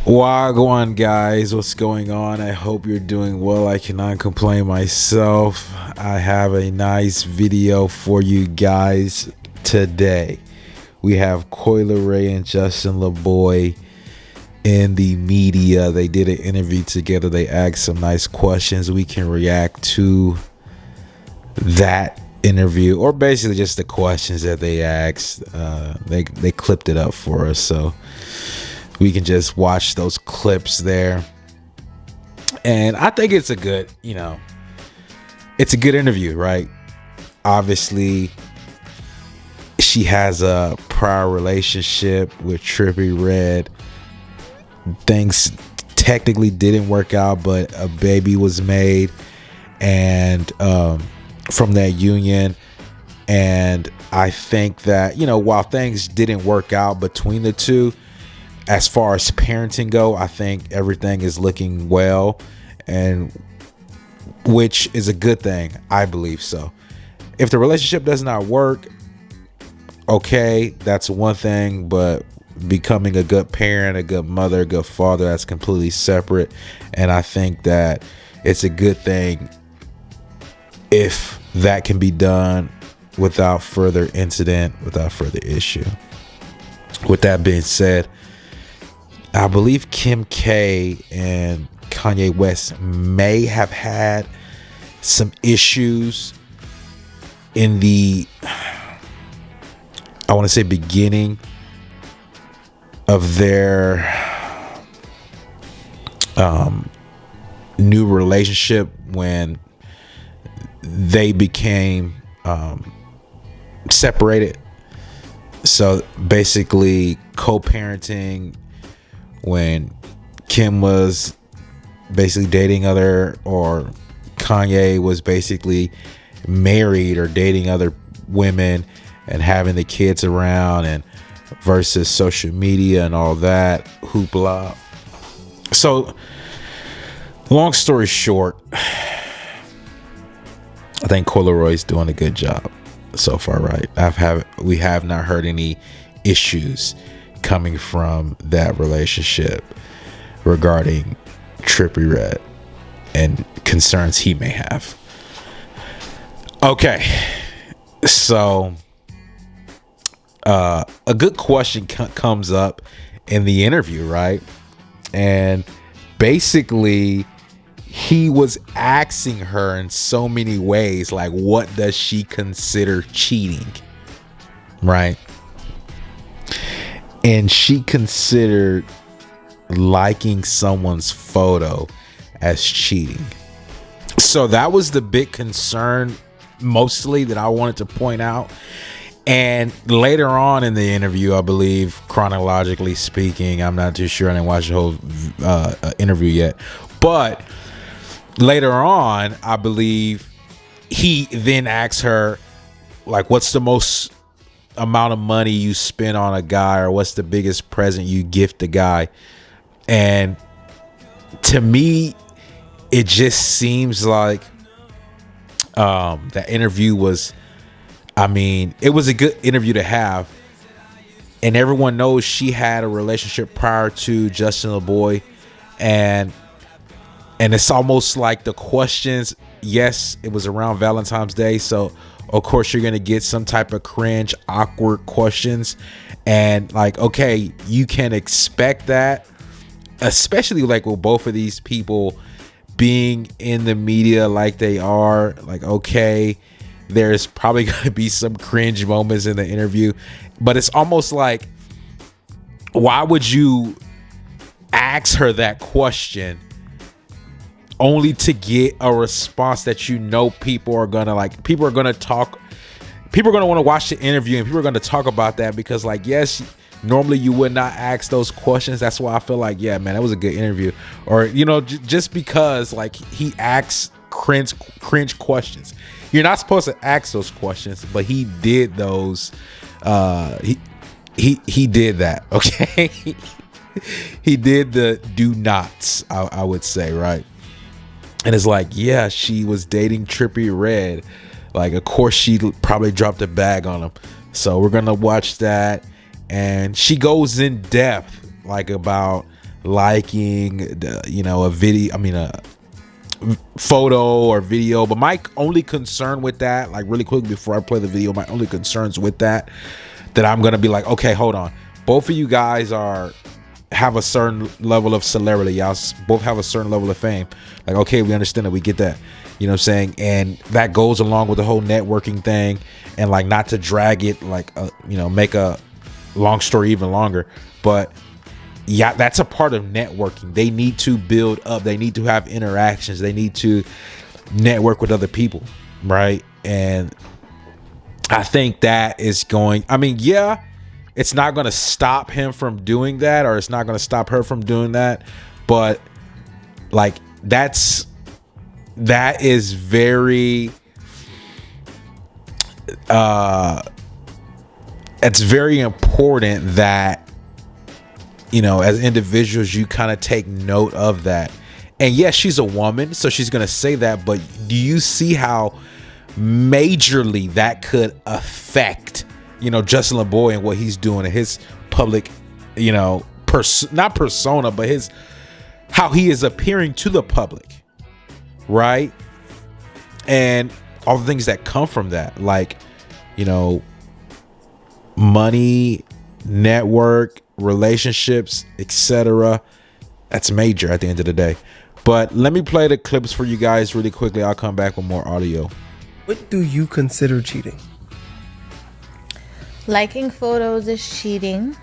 Wagwan guys, what's going on? I hope you're doing well. I cannot complain myself. I have a nice video for you guys today. We have Coi Leray and Justin Laboy in the media. They did an interview together. They asked some nice questions. We can react to that interview, or basically just the questions that they asked. They clipped it up for us, so we can just watch those clips there. And I think it's a good, it's a good interview, right? Obviously, she has a prior relationship with Trippie Redd. Things technically didn't work out, but a baby was made and from that union. And I think that, while things didn't work out between the two, as far as parenting go, I think everything is looking well, and which is a good thing. I believe so. If the relationship does not work, okay, that's one thing, but becoming a good parent, a good mother, a good father, that's completely separate. And I think that it's a good thing if that can be done without further incident, without further issue. With that being said, I believe Kim K and Kanye West may have had some issues in the, I want to say, beginning of their new relationship, when they became separated. So basically co-parenting, when Kim was basically dating or Kanye was basically married or dating other women and having the kids around, and versus social media and all that hoopla. So long story short, I think Coi Leray's doing a good job so far, right? We have not heard any issues coming from that relationship regarding Trippie Redd and concerns he may have. Okay, so a good question comes up in the interview, right? And basically he was asking her in so many ways, like, what does she consider cheating, right? And she considered liking someone's photo as cheating. So that was the big concern, mostly, that I wanted to point out. And later on in the interview, I believe, chronologically speaking, I'm not too sure, I didn't watch the whole interview yet, but later on, I believe he then asked her, like, what's the most amount of money you spend on a guy, or what's the biggest present you gift a guy? And to me, it just seems like that interview was, it was a good interview to have. And everyone knows she had a relationship prior to Justin Laboy, and it's almost like the questions, yes, it was around Valentine's Day, so of course you're gonna get some type of cringe, awkward questions, and like, okay, you can expect that, especially like with both of these people being in the media like they are. Like, okay, there's probably gonna be some cringe moments in the interview, but it's almost like, why would you ask her that question only to get a response that people are gonna like? People are gonna want to watch the interview, and people are gonna talk about that, because, like, yes, normally you would not ask those questions. That's why I feel like, yeah, man, that was a good interview. Or, just because, like, he asks cringe questions. You're not supposed to ask those questions, but he did those. He did that. Okay. He did the do nots, I would say, right? And it's like, yeah, she was dating Trippie Redd. Like, of course, she probably dropped a bag on him. So we're going to watch that. And she goes in depth, like, about liking, a video. I mean, a photo or video. But my only concern with that, like really quick before I play the video, my only concerns with that I'm gonna be like, okay, hold on. Both of you guys have a certain level of celebrity. Y'all both have a certain level of fame. Like, okay, we understand that, we get that. You know what I'm saying? And that goes along with the whole networking thing, and like not to drag it, like make a long story even longer. But yeah, that's a part of networking. They need to build up. They need to have interactions. They need to network with other people, right? And I think that is going, I mean, yeah, it's not going to stop him from doing that, or it's not going to stop her from doing that. But like, that is very, it's very important that, as individuals, you kind of take note of that. And yes, she's a woman, so she's going to say that, but do you see how majorly that could affect, Justin Laboy and what he's doing in his public, not persona, but how he is appearing to the public, right? And all the things that come from that, like, money, network, relationships, etc. That's major at the end of the day. But let me play the clips for you guys really quickly. I'll come back with more audio. What do you consider cheating? Liking photos is cheating.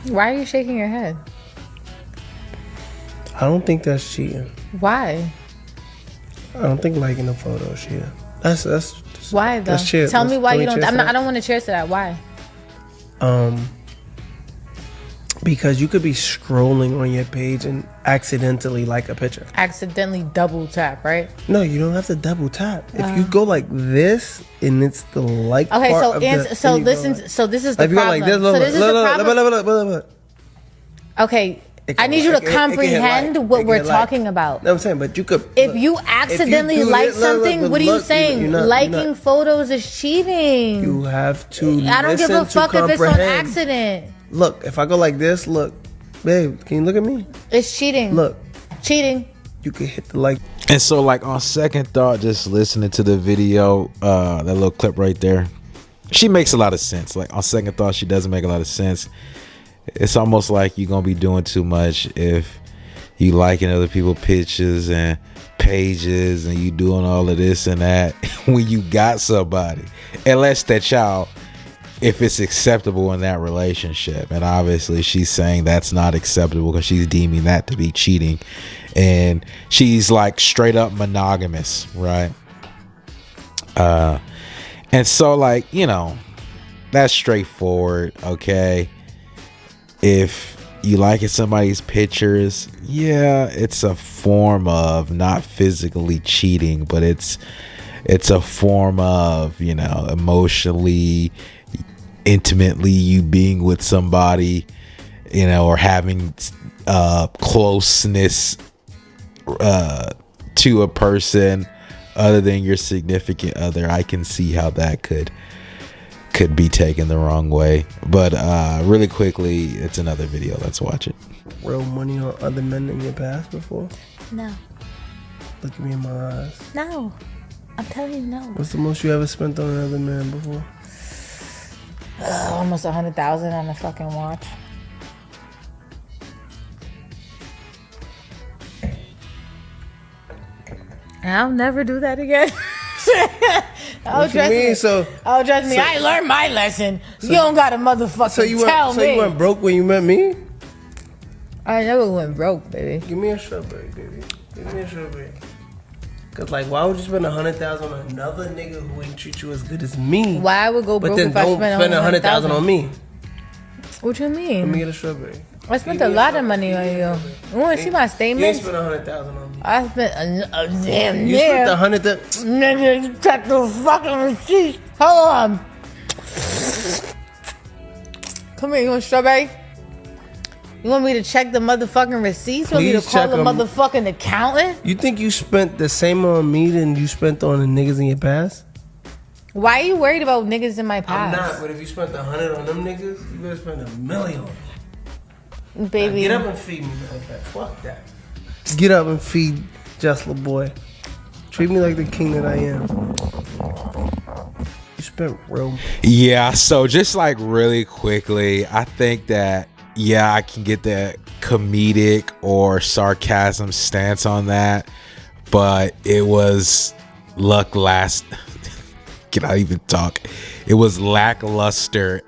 Why are you shaking your head? I don't think that's cheating. Why? I don't think liking a photo is cheating. That's why though? That's Tell me why you don't. I don't want to cheers to that. Why? Because you could be scrolling on your page and accidentally like a picture. Accidentally double tap, right? No, you don't have to double tap. If you go like this and it's the like okay, part so listen. So this is the problem. Like this, so this is the problem. Look. Okay, I need you to comprehend what we're talking about. No, I'm saying, but you could. If you accidentally like something, what are you saying? Liking photos is cheating. You have to. I don't give a fuck if it's on accident. Look, if I go like this, look, babe, can you look at me? It's cheating. Look, cheating. You can hit the like. And so, like, on second thought, just listening to the video, that little clip right there, she makes a lot of sense. Like, on second thought, she doesn't make a lot of sense. It's almost like you're gonna be doing too much if you liking other people's pictures and pages and you doing all of this and that when you got somebody, unless that y'all, if it's acceptable in that relationship. And obviously she's saying that's not acceptable because she's deeming that to be cheating, and she's like straight up monogamous, right? And so, like, that's straightforward. Okay, if you liking somebody's pictures, yeah, it's a form of not physically cheating, but it's a form of, emotionally, intimately, you being with somebody, or having closeness to a person other than your significant other. I can see how that could be taken the wrong way. But really quickly, it's another video. Let's watch it. Real money on other men in your past before? No. Look at me in my eyes. No. I'm telling you, no. What's the most you ever spent on another man before? Almost 100,000 on a fucking watch. I'll never do that again. Oh, trust me. I learned my lesson. So you don't gotta motherfucking tell me. So you went broke when you met me? I never went broke, baby. Give me a strawberry, baby. Give me a strawberry. Cause like, why would you spend 100,000 on another nigga who ain't treat you as good as me? Why I would go broke if I spend 100,000 on me? What you mean? Let me get a strawberry. I spent a lot of money on you. You want to see my statements? You spent 100,000 on me. I spent a damn You spent 100,000. Nigga, check the fucking receipt. Hold on. Come here, you want strawberry? You want me to check the motherfucking receipts? You want me to call the motherfucking accountant? You think you spent the same on me than you spent on the niggas in your past? Why are you worried about niggas in my past? I'm not, but if you spent 100 on them niggas, you better spend $1 million. Baby. Now get up and feed me like that. Fuck that. Get up and feed Just Laboy. Treat me like the king that I am. You spent real. Yeah, so just like really quickly, I think that, yeah, I can get that comedic or sarcasm stance on that, but it was can I even talk? It was lackluster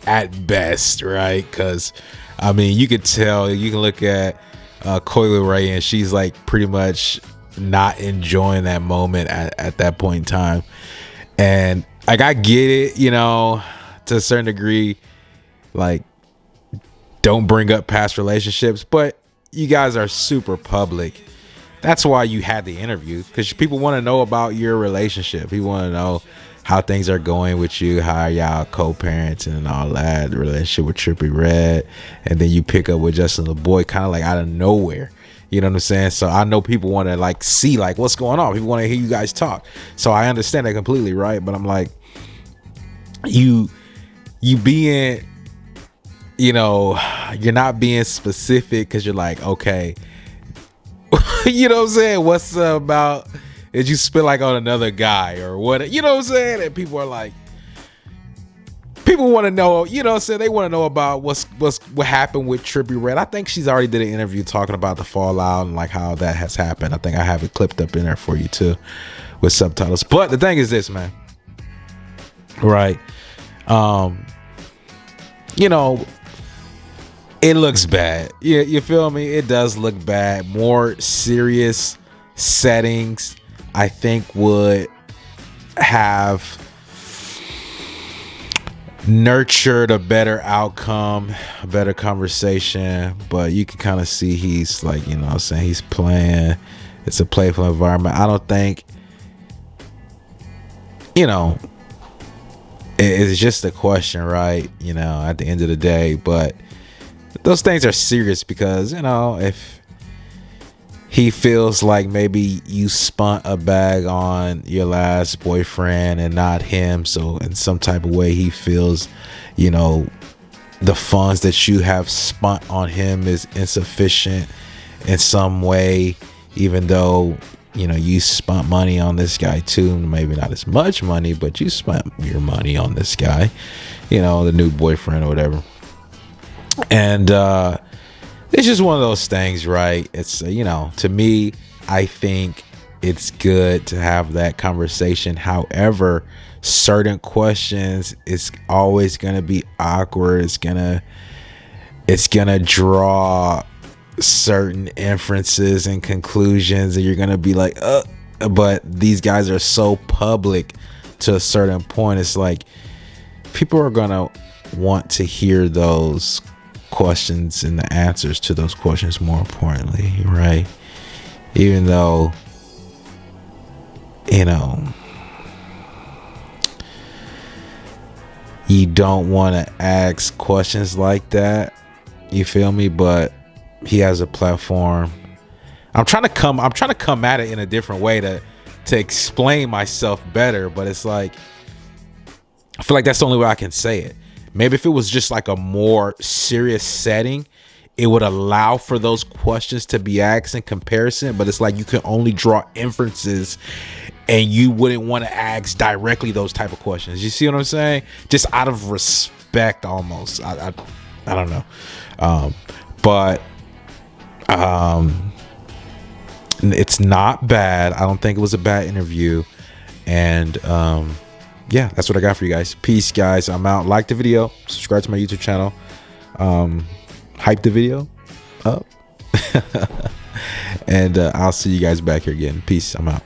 at best, right? Because, I mean, you could tell, you can look at Coi Leray and she's like pretty much not enjoying that moment at that point in time. And like, I get it, you know, to a certain degree, like, don't bring up past relationships, but you guys are super public. That's why you had the interview, because people want to know about your relationship. People want to know how things are going with you, how y'all co-parenting and all that, the relationship with Trippie Redd, and then you pick up with Justin Laboy kind of like out of nowhere. You know what I'm saying? So I know people want to like see like what's going on. People want to hear you guys talk. So I understand that completely, right? But I'm like, you being, you know, you're not being specific because you're like, okay, you know what I'm saying? What's about? Did you spit like on another guy or what? You know what I'm saying? And people are like, people want to know, you know what I'm saying? They want to know about what happened with Trippie Redd. I think she's already did an interview talking about the fallout and like how that has happened. I think I have it clipped up in there for you too with subtitles. But the thing is this, man. Right. You know, it looks bad. You feel me? It does look bad. More serious settings, I think, would have nurtured a better outcome, a better conversation. But you can kind of see he's like, you know what I'm saying, he's playing. It's a playful environment. I don't think, you know, it's just a question, right? You know, at the end of the day. But those things are serious because, you know, if he feels like maybe you spun a bag on your last boyfriend and not him, so in some type of way he feels, you know, the funds that you have spent on him is insufficient in some way, even though, you know, you spent money on this guy too, maybe not as much money, but you spent your money on this guy, you know, the new boyfriend or whatever. And it's just one of those things, right? It's, you know, to me, I think it's good to have that conversation. However, certain questions, it's always going to be awkward. It's going to draw certain inferences and conclusions, and you're going to be like, but these guys are so public to a certain point. It's like people are going to want to hear those questions and the answers to those questions, more importantly, right? Even though, you know, you don't want to ask questions like that, you feel me? But he has a platform. I'm trying to come at it in a different way to explain myself better, but it's like, I feel like that's the only way I can say it. Maybe if it was just like a more serious setting, it would allow for those questions to be asked in comparison. But it's like you can only draw inferences, and you wouldn't want to ask directly those type of questions. You see what I'm saying? Just out of respect, almost. I don't know, but it's not bad. I don't think it was a bad interview, and yeah, that's what I got for you guys. Peace, guys. I'm out. Like the video, subscribe to my YouTube channel, hype the video up, and I'll see you guys back here again. Peace. I'm out.